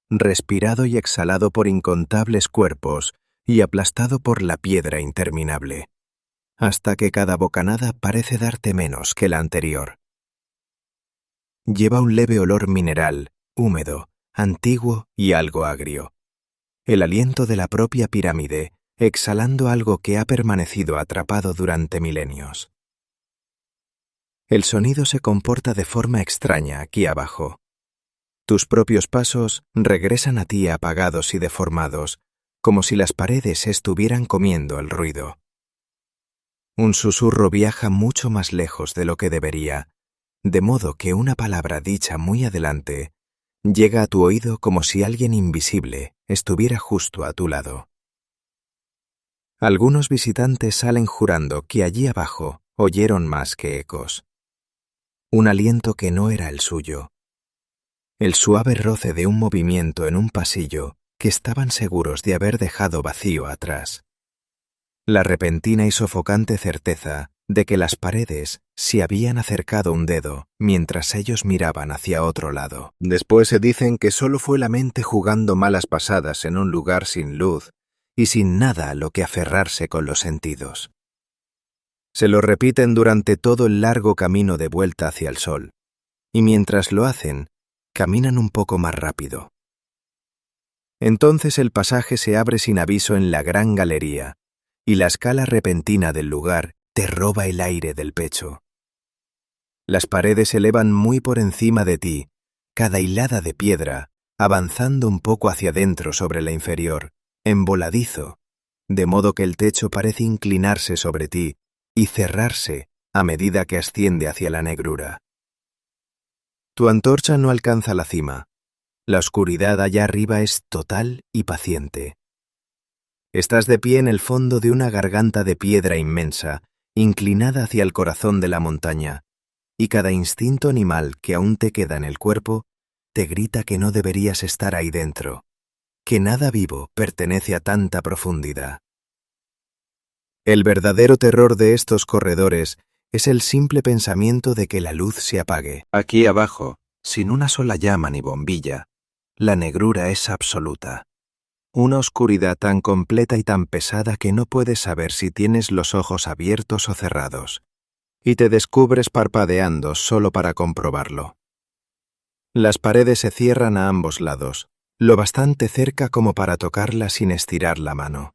respirado y exhalado por incontables cuerpos y aplastado por la piedra interminable, hasta que cada bocanada parece darte menos que la anterior. Lleva un leve olor mineral, húmedo, antiguo y algo agrio. El aliento de la propia pirámide, exhalando algo que ha permanecido atrapado durante milenios. El sonido se comporta de forma extraña aquí abajo. Tus propios pasos regresan a ti apagados y deformados, como si las paredes estuvieran comiendo el ruido. Un susurro viaja mucho más lejos de lo que debería, de modo que una palabra dicha muy adelante llega a tu oído como si alguien invisible estuviera justo a tu lado. Algunos visitantes salen jurando que allí abajo oyeron más que ecos. Un aliento que no era el suyo. El suave roce de un movimiento en un pasillo que estaban seguros de haber dejado vacío atrás. La repentina y sofocante certeza de que las paredes se habían acercado un dedo mientras ellos miraban hacia otro lado. Después se dicen que solo fue la mente jugando malas pasadas en un lugar sin luz y sin nada a lo que aferrarse con los sentidos. Se lo repiten durante todo el largo camino de vuelta hacia el sol, y mientras lo hacen, caminan un poco más rápido. Entonces el pasaje se abre sin aviso en la gran galería, y la escala repentina del lugar te roba el aire del pecho. Las paredes se elevan muy por encima de ti, cada hilada de piedra, avanzando un poco hacia adentro sobre la inferior, en voladizo, de modo que el techo parece inclinarse sobre ti y cerrarse a medida que asciende hacia la negrura. Tu antorcha no alcanza la cima. La oscuridad allá arriba es total y paciente. Estás de pie en el fondo de una garganta de piedra inmensa, inclinada hacia el corazón de la montaña, y cada instinto animal que aún te queda en el cuerpo te grita que no deberías estar ahí dentro, que nada vivo pertenece a tanta profundidad. El verdadero terror de estos corredores es el simple pensamiento de que la luz se apague. Aquí abajo, sin una sola llama ni bombilla, la negrura es absoluta. Una oscuridad tan completa y tan pesada que no puedes saber si tienes los ojos abiertos o cerrados, y te descubres parpadeando solo para comprobarlo. Las paredes se cierran a ambos lados, lo bastante cerca como para tocarlas sin estirar la mano.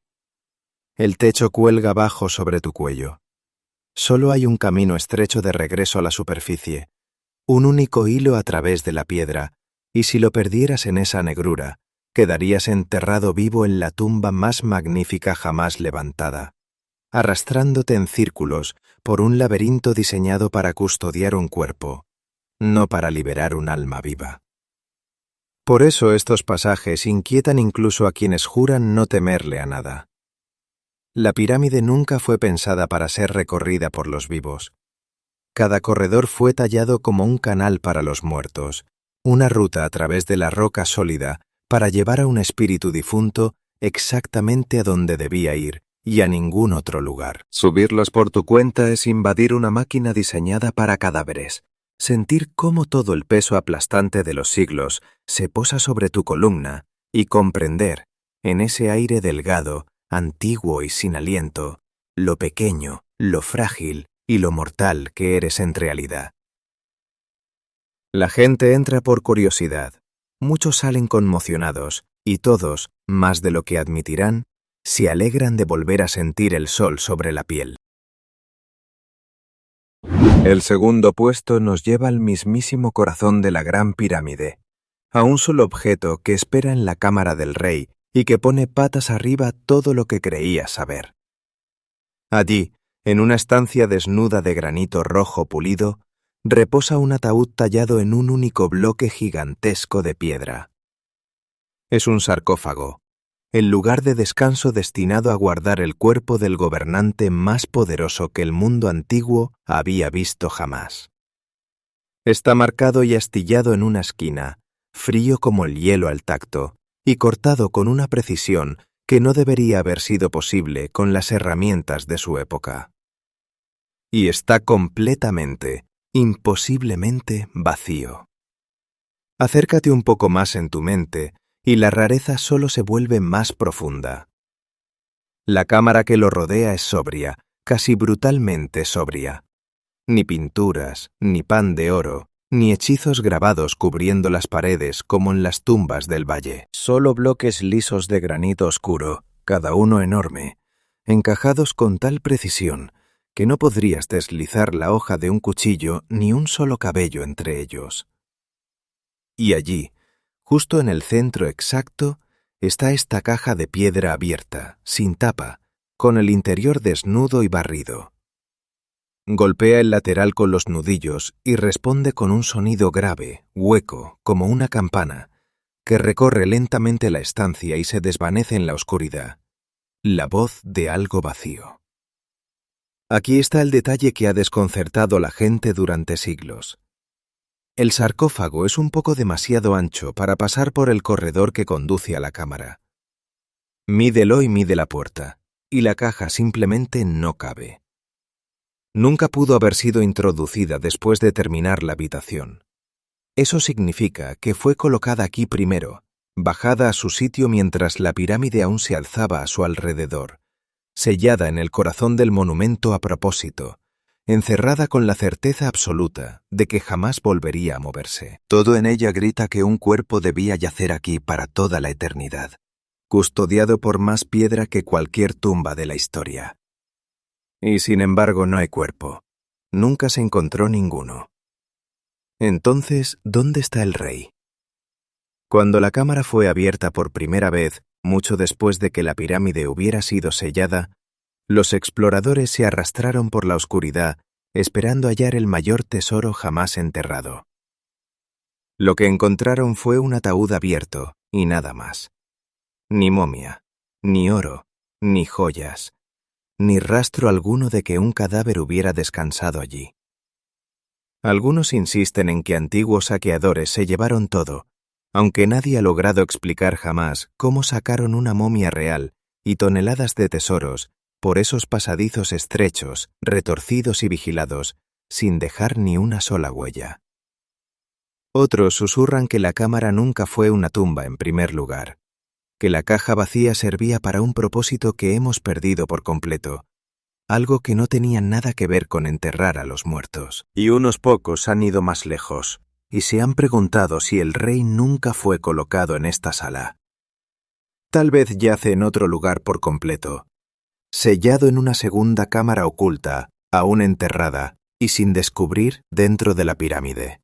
El techo cuelga bajo sobre tu cuello. Solo hay un camino estrecho de regreso a la superficie, un único hilo a través de la piedra, y si lo perdieras en esa negrura, quedarías enterrado vivo en la tumba más magnífica jamás levantada, arrastrándote en círculos por un laberinto diseñado para custodiar un cuerpo, no para liberar un alma viva. Por eso estos pasajes inquietan incluso a quienes juran no temerle a nada. La pirámide nunca fue pensada para ser recorrida por los vivos. Cada corredor fue tallado como un canal para los muertos, una ruta a través de la roca sólida para llevar a un espíritu difunto exactamente a donde debía ir y a ningún otro lugar. Subirlos por tu cuenta es invadir una máquina diseñada para cadáveres. Sentir cómo todo el peso aplastante de los siglos se posa sobre tu columna y comprender, en ese aire delgado, antiguo y sin aliento, lo pequeño, lo frágil y lo mortal que eres en realidad. La gente entra por curiosidad, muchos salen conmocionados y todos, más de lo que admitirán, se alegran de volver a sentir el sol sobre la piel. El segundo puesto nos lleva al mismísimo corazón de la Gran Pirámide, a un solo objeto que espera en la cámara del rey y que pone patas arriba todo lo que creías saber. Allí, en una estancia desnuda de granito rojo pulido, reposa un ataúd tallado en un único bloque gigantesco de piedra. Es un sarcófago, el lugar de descanso destinado a guardar el cuerpo del gobernante más poderoso que el mundo antiguo había visto jamás. Está marcado y astillado en una esquina, frío como el hielo al tacto, y cortado con una precisión que no debería haber sido posible con las herramientas de su época. Y está completamente, imposiblemente vacío. Acércate un poco más en tu mente y la rareza solo se vuelve más profunda. La cámara que lo rodea es sobria, casi brutalmente sobria. Ni pinturas, ni pan de oro, ni hechizos grabados cubriendo las paredes como en las tumbas del valle. Solo bloques lisos de granito oscuro, cada uno enorme, encajados con tal precisión que no podrías deslizar la hoja de un cuchillo ni un solo cabello entre ellos. Y allí, justo en el centro exacto, está esta caja de piedra abierta, sin tapa, con el interior desnudo y barrido. Golpea el lateral con los nudillos y responde con un sonido grave, hueco, como una campana, que recorre lentamente la estancia y se desvanece en la oscuridad. La voz de algo vacío. Aquí está el detalle que ha desconcertado a la gente durante siglos. El sarcófago es un poco demasiado ancho para pasar por el corredor que conduce a la cámara. Mídelo y mide la puerta, y la caja simplemente no cabe. Nunca pudo haber sido introducida después de terminar la habitación. Eso significa que fue colocada aquí primero, bajada a su sitio mientras la pirámide aún se alzaba a su alrededor, sellada en el corazón del monumento a propósito, encerrada con la certeza absoluta de que jamás volvería a moverse. Todo en ella grita que un cuerpo debía yacer aquí para toda la eternidad, custodiado por más piedra que cualquier tumba de la historia. Y sin embargo no hay cuerpo. Nunca se encontró ninguno. Entonces, ¿dónde está el rey? Cuando la cámara fue abierta por primera vez, mucho después de que la pirámide hubiera sido sellada, los exploradores se arrastraron por la oscuridad, esperando hallar el mayor tesoro jamás enterrado. Lo que encontraron fue un ataúd abierto, y nada más. Ni momia, ni oro, ni joyas, ni rastro alguno de que un cadáver hubiera descansado allí. Algunos insisten en que antiguos saqueadores se llevaron todo, aunque nadie ha logrado explicar jamás cómo sacaron una momia real y toneladas de tesoros por esos pasadizos estrechos, retorcidos y vigilados, sin dejar ni una sola huella. Otros susurran que la cámara nunca fue una tumba en primer lugar, que la caja vacía servía para un propósito que hemos perdido por completo, algo que no tenía nada que ver con enterrar a los muertos. Y unos pocos han ido más lejos, y se han preguntado si el rey nunca fue colocado en esta sala. Tal vez yace en otro lugar por completo, sellado en una segunda cámara oculta, aún enterrada, y sin descubrir dentro de la pirámide.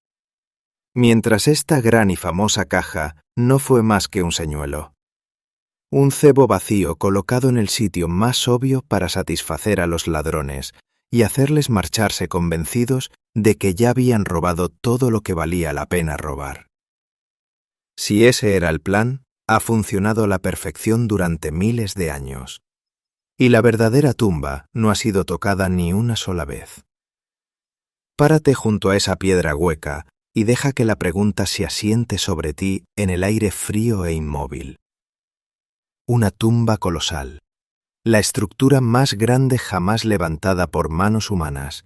Mientras esta gran y famosa caja no fue más que un señuelo. Un cebo vacío colocado en el sitio más obvio para satisfacer a los ladrones y hacerles marcharse convencidos de que ya habían robado todo lo que valía la pena robar. Si ese era el plan, ha funcionado a la perfección durante miles de años. Y la verdadera tumba no ha sido tocada ni una sola vez. Párate junto a esa piedra hueca y deja que la pregunta se asiente sobre ti en el aire frío e inmóvil. Una tumba colosal, la estructura más grande jamás levantada por manos humanas,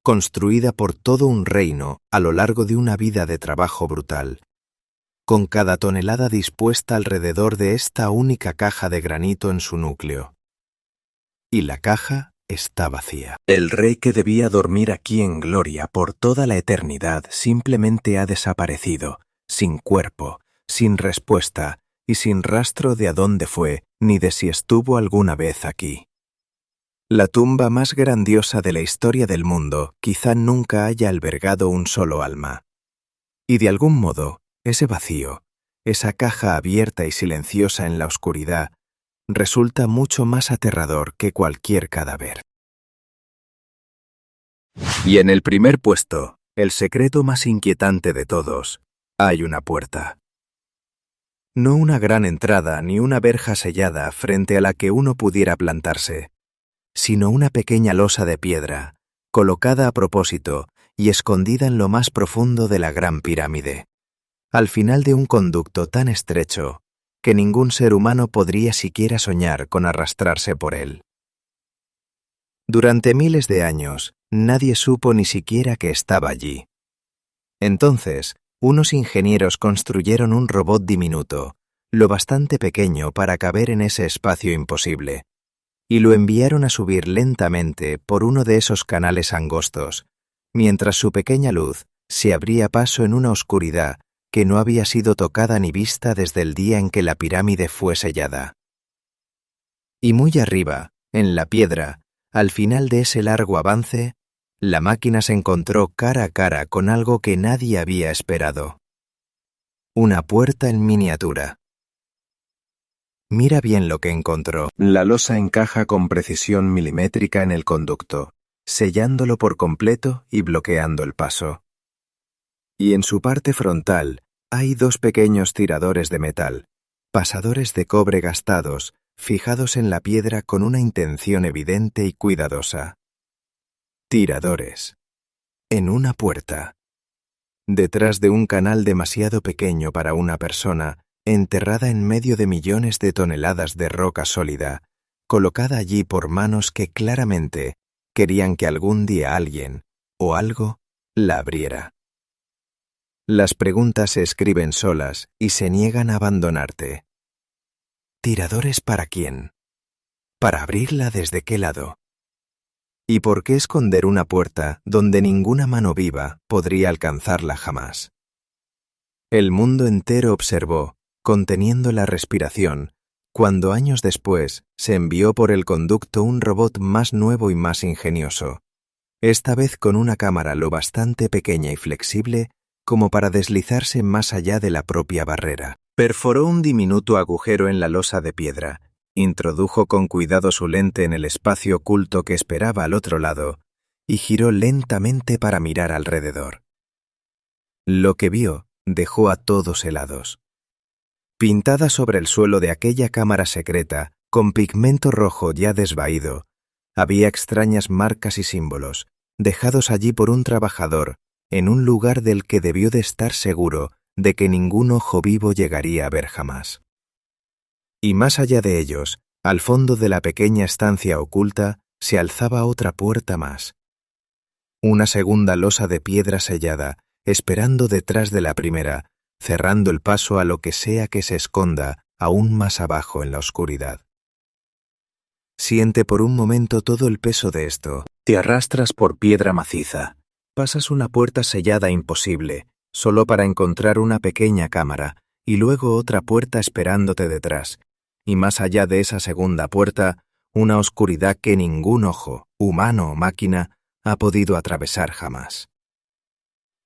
construida por todo un reino a lo largo de una vida de trabajo brutal, con cada tonelada dispuesta alrededor de esta única caja de granito en su núcleo. Y la caja está vacía. El rey que debía dormir aquí en gloria por toda la eternidad simplemente ha desaparecido, sin cuerpo, sin respuesta y sin rastro de a dónde fue ni de si estuvo alguna vez aquí. La tumba más grandiosa de la historia del mundo quizá nunca haya albergado un solo alma. Y de algún modo, ese vacío, esa caja abierta y silenciosa en la oscuridad, resulta mucho más aterrador que cualquier cadáver. Y en el primer puesto, el secreto más inquietante de todos, hay una puerta. No una gran entrada ni una verja sellada frente a la que uno pudiera plantarse, sino una pequeña losa de piedra, colocada a propósito y escondida en lo más profundo de la gran pirámide, al final de un conducto tan estrecho que ningún ser humano podría siquiera soñar con arrastrarse por él. Durante miles de años, nadie supo ni siquiera que estaba allí. Entonces, unos ingenieros construyeron un robot diminuto, lo bastante pequeño para caber en ese espacio imposible, y lo enviaron a subir lentamente por uno de esos canales angostos, mientras su pequeña luz se abría paso en una oscuridad que no había sido tocada ni vista desde el día en que la pirámide fue sellada. Y muy arriba, en la piedra, al final de ese largo avance, la máquina se encontró cara a cara con algo que nadie había esperado. Una puerta en miniatura. Mira bien lo que encontró. La losa encaja con precisión milimétrica en el conducto, sellándolo por completo y bloqueando el paso. Y en su parte frontal hay dos pequeños tiradores de metal, pasadores de cobre gastados, fijados en la piedra con una intención evidente y cuidadosa. Tiradores. En una puerta. Detrás de un canal demasiado pequeño para una persona, enterrada en medio de millones de toneladas de roca sólida, colocada allí por manos que claramente querían que algún día alguien, o algo, la abriera. Las preguntas se escriben solas y se niegan a abandonarte. ¿Tiradores para quién? ¿Para abrirla desde qué lado? ¿Y por qué esconder una puerta donde ninguna mano viva podría alcanzarla jamás? El mundo entero observó, conteniendo la respiración, cuando años después se envió por el conducto un robot más nuevo y más ingenioso, esta vez con una cámara lo bastante pequeña y flexible como para deslizarse más allá de la propia barrera. Perforó un diminuto agujero en la losa de piedra, introdujo con cuidado su lente en el espacio oculto que esperaba al otro lado y giró lentamente para mirar alrededor. Lo que vio dejó a todos helados. Pintada sobre el suelo de aquella cámara secreta, con pigmento rojo ya desvaído, había extrañas marcas y símbolos, dejados allí por un trabajador, en un lugar del que debió de estar seguro de que ningún ojo vivo llegaría a ver jamás. Y más allá de ellos, al fondo de la pequeña estancia oculta, se alzaba otra puerta más. Una segunda losa de piedra sellada, esperando detrás de la primera, cerrando el paso a lo que sea que se esconda aún más abajo en la oscuridad. Siente por un momento todo el peso de esto. Te arrastras por piedra maciza. Pasas una puerta sellada imposible, solo para encontrar una pequeña cámara, y luego otra puerta esperándote detrás, y más allá de esa segunda puerta, una oscuridad que ningún ojo, humano o máquina, ha podido atravesar jamás.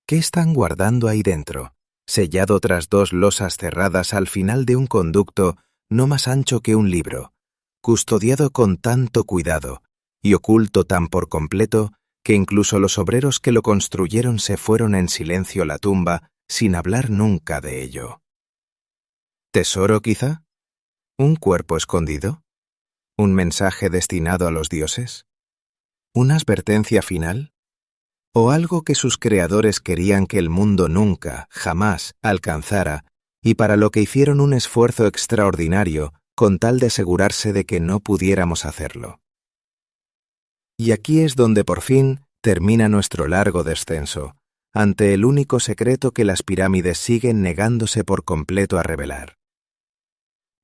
¿Qué están guardando ahí dentro, sellado tras dos losas cerradas al final de un conducto no más ancho que un libro, custodiado con tanto cuidado y oculto tan por completo que incluso los obreros que lo construyeron se fueron en silencio a la tumba sin hablar nunca de ello? ¿Tesoro, quizá? ¿Un cuerpo escondido? ¿Un mensaje destinado a los dioses? ¿Una advertencia final? ¿O algo que sus creadores querían que el mundo nunca, jamás, alcanzara, y para lo que hicieron un esfuerzo extraordinario con tal de asegurarse de que no pudiéramos hacerlo? Y aquí es donde por fin termina nuestro largo descenso, ante el único secreto que las pirámides siguen negándose por completo a revelar.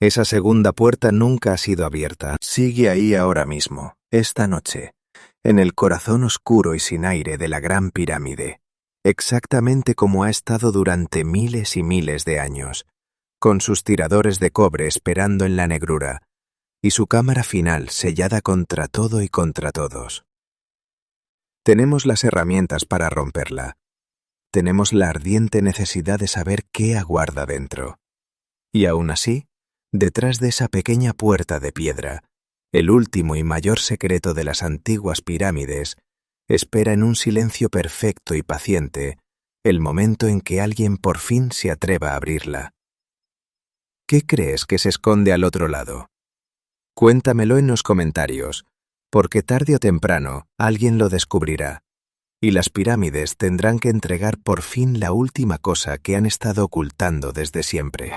Esa segunda puerta nunca ha sido abierta. Sigue ahí ahora mismo, esta noche, en el corazón oscuro y sin aire de la Gran Pirámide, exactamente como ha estado durante miles y miles de años, con sus tiradores de cobre esperando en la negrura, y su cámara final sellada contra todo y contra todos. Tenemos las herramientas para romperla. Tenemos la ardiente necesidad de saber qué aguarda dentro. Y aún así, detrás de esa pequeña puerta de piedra, el último y mayor secreto de las antiguas pirámides, espera en un silencio perfecto y paciente el momento en que alguien por fin se atreva a abrirla. ¿Qué crees que se esconde al otro lado? Cuéntamelo en los comentarios, porque tarde o temprano alguien lo descubrirá, y las pirámides tendrán que entregar por fin la última cosa que han estado ocultando desde siempre.